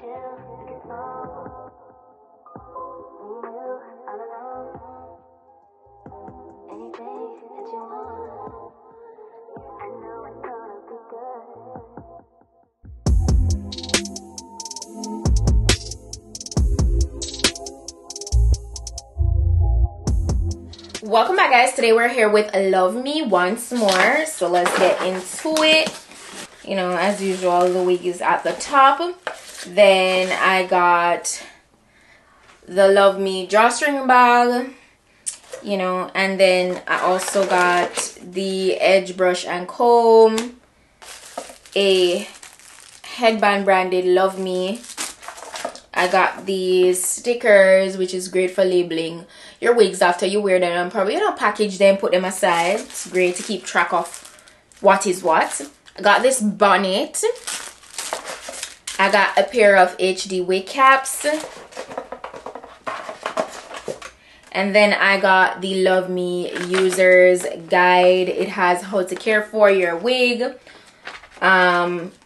Welcome back, guys. Today we're here with Love Me once more, so let's get into it. You know, as usual, the wig is at the top. Then I got the Love Me drawstring bag, you know, and then I also got the edge brush and comb, a headband branded Love Me. I got these stickers, which is great for labeling your wigs after you wear them, and probably, you know, package them, put them aside. It's great to keep track of what is what. I got this bonnet. I got a pair of HD wig caps. And then I got the Love Me user's guide. It has how to care for your wig,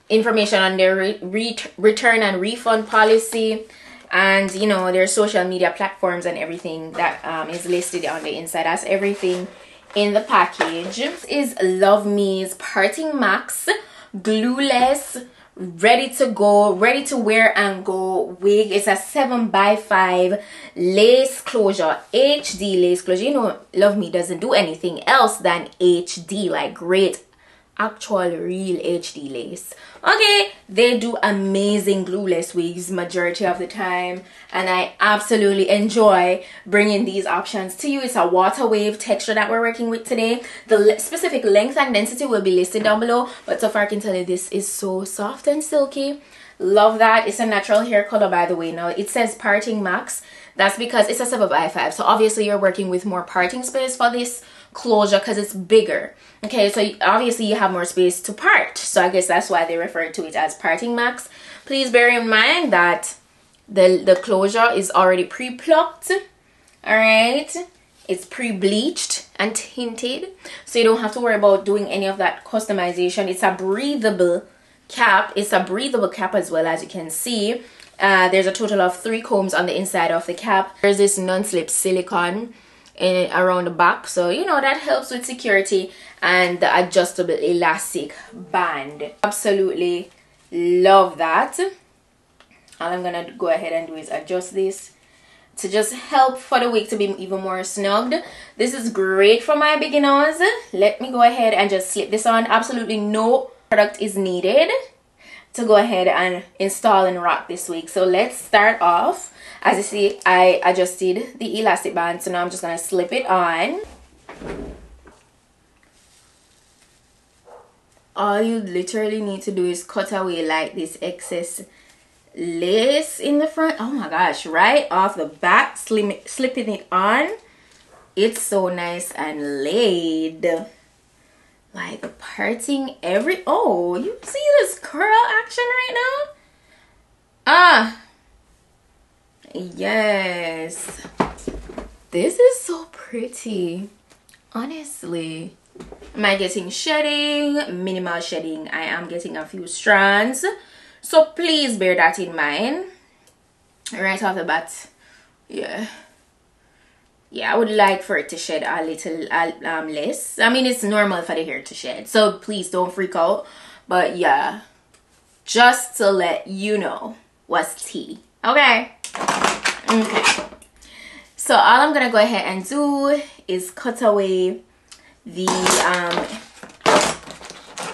information on their return and refund policy, and you know, their social media platforms and everything that is listed on the inside. That's everything in the package. This is Love Me's PARTINGMAX glueless, ready to go, ready to wear and go wig. It's a 7x5 lace closure, HD lace closure. You know, Love Me doesn't do anything else than HD, like great actual real HD lace. Okay, they do amazing glueless wigs majority of the time, and I absolutely enjoy bringing these options to you. It's a water wave texture that we're working with today. The specific length and density will be listed down below, but so far I can tell you this is so soft and silky. Love that. It's a natural hair color, by the way. Now it says PARTINGMAX. That's because it's a 7x5, so obviously you're working with more parting space for this closure because it's bigger. Okay, so obviously you have more space to part, so I guess that's why they refer to it as PARTINGMAX. Please bear in mind that the closure is already pre-plucked. All right, it's pre-bleached and tinted, so you don't have to worry about doing any of that customization. It's a breathable cap. It's a breathable cap as well, as you can see. There's a total of 3 combs on the inside of the cap. There's this non-slip silicone around the back, so you know that helps with security, and the adjustable elastic band. Absolutely love that. All I'm gonna go ahead and do is adjust this to just help for the wig to be even more snugged. This is great for my beginners. Let me go ahead and just slip this on. Absolutely no product is needed to go ahead and install and rock this wig. So let's start off. As you see, I adjusted the elastic band, so now I'm just gonna slip it on. All you literally need to do is cut away like this excess lace in the front. Oh my gosh, right off the bat, slipping it on. It's so nice and laid. Like the parting oh, you see this curl action right now? Ah, yes, this is so pretty, honestly. Am I getting shedding? Minimal shedding. I am getting a few strands, so please bear that in mind right off the bat. Yeah, I would like for it to shed a little less. I mean, it's normal for the hair to shed, so please don't freak out. But yeah, just to let you know what's tea. Okay. So all I'm gonna go ahead and do is cut away the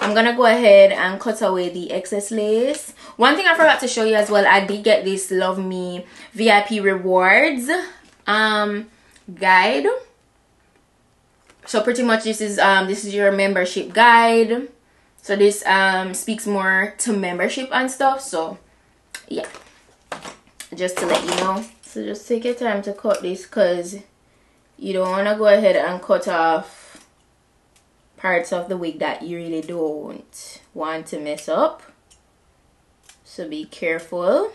I'm gonna go ahead and cut away the excess lace. One thing I forgot to show you as well, I did get this Love Me VIP rewards guide. So pretty much this is your membership guide. So this speaks more to membership and stuff. So yeah, just to let you know. So just take your time to cut this, because you don't want to go ahead and cut off parts of the wig that you really don't want to mess up. So be careful.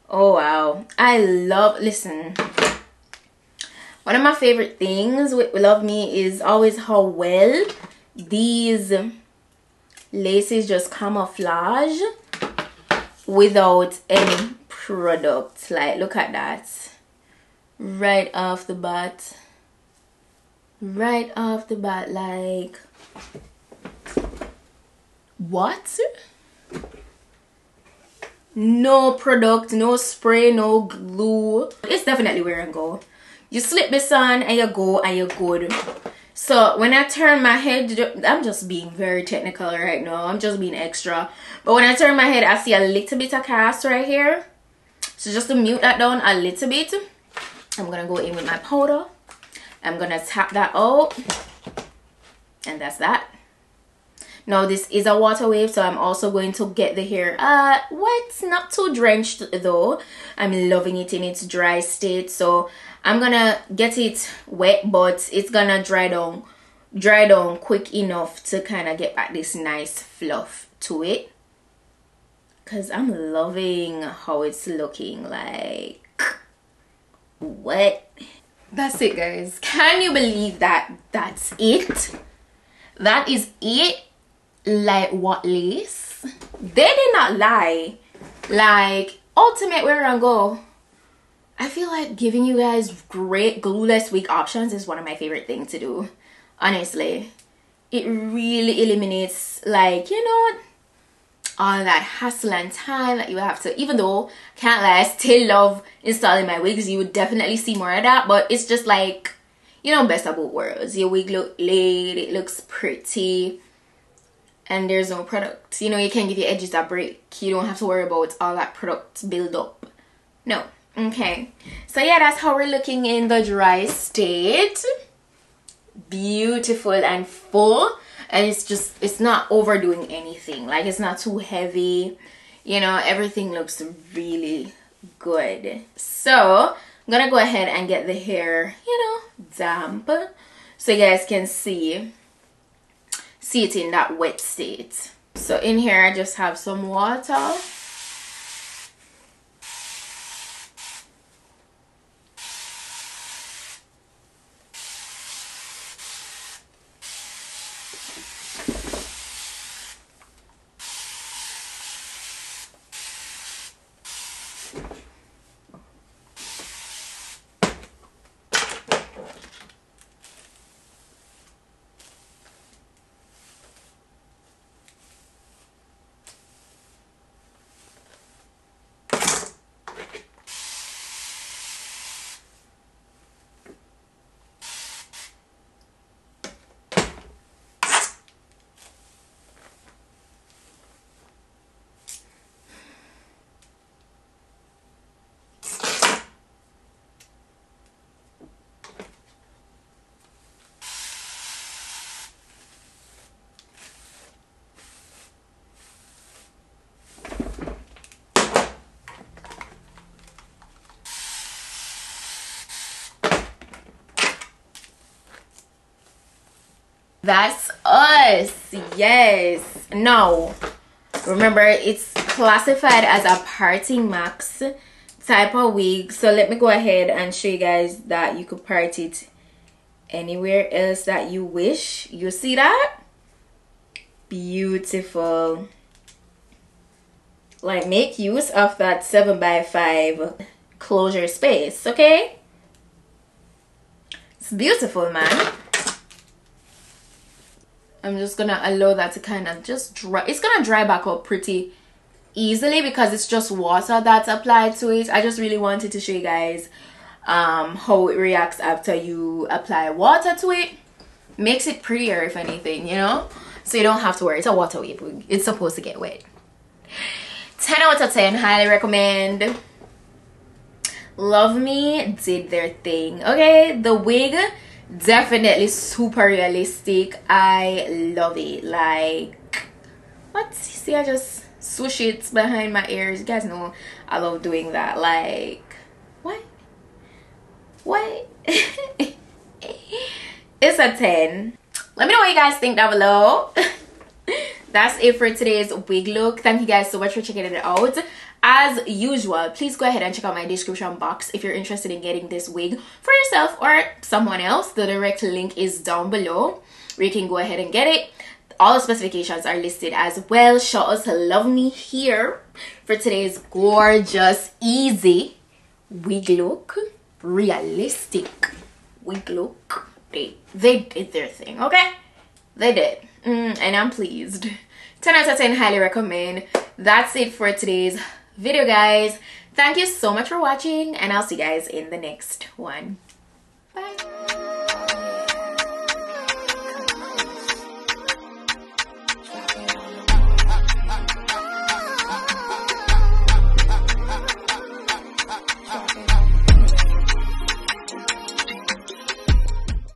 Oh wow, I love, listen, one of my favorite things with Love Me is always how well these laces just camouflage without any product. Like, look at that. Right off the bat. Right off the bat, like, what? No product, no spray, no glue. It's definitely wear and go. You slip this on and you go and you're good. So when I turn my head, I'm just being very technical right now. I'm just being extra. But when I turn my head, I see a little bit of cast right here. So just to mute that down a little bit, I'm going to go in with my powder. I'm going to tap that out. And that's that. Now this is a water wave, so I'm also going to get the hair wet, not too drenched though. I'm loving it in its dry state, so I'm gonna get it wet, but it's gonna dry down quick enough to kind of get back this nice fluff to it, because I'm loving how it's looking. Like, what? That's it, guys. Can you believe that? That's it. That is it. Like, what lace? They did not lie. Like, ultimate wear and go. I feel like giving you guys great glueless wig options is one of my favorite things to do. Honestly, it really eliminates, like, you know, all that hassle and time that you have to. Even though, can't lie, I still love installing my wigs. You would definitely see more of that, but it's just like, you know, best of both worlds. Your wig look laid, it looks pretty, and there's no product. You know, you can give your edges a break. You don't have to worry about all that product build up. No. Okay. So yeah, that's how we're looking in the dry state. Beautiful and full. And it's not overdoing anything. Like, it's not too heavy. You know, everything looks really good. So I'm gonna go ahead and get the hair, you know, damp, so you guys can see it in that wet state. So in here I just have some water. That's us. Yes. Now, remember, it's classified as a PARTINGMAX type of wig. So let me go ahead and show you guys that you could part it anywhere else that you wish. You see that? Beautiful. Like, make use of that 7x5 closure space, okay? It's beautiful, man. I'm just gonna allow that to kind of just dry. It's gonna dry back up pretty easily because it's just water that's applied to it. I just really wanted to show you guys how it reacts after you apply water to it. Makes it prettier, if anything, you know, so you don't have to worry. It's a water wig. It's supposed to get wet. 10 out of 10. Highly recommend. Luvme did their thing. Okay, the wig definitely super realistic. I love it. Like, what? See, I just swoosh it behind my ears. You guys know I love doing that. Like, what? It's a 10. Let me know what you guys think down below. That's it for today's wig look. Thank you guys so much for checking it out. As usual, please go ahead and check out my description box if you're interested in getting this wig for yourself or someone else. The direct link is down below where you can go ahead and get it. all the specifications are listed as well. Shout out to Luvme here for today's gorgeous, easy wig look. Realistic wig look. They did their thing, okay? They did. And I'm pleased. 10 out of 10, highly recommend. That's it for today's video, guys. Thank you so much for watching, and I'll see you guys in the next one. Bye.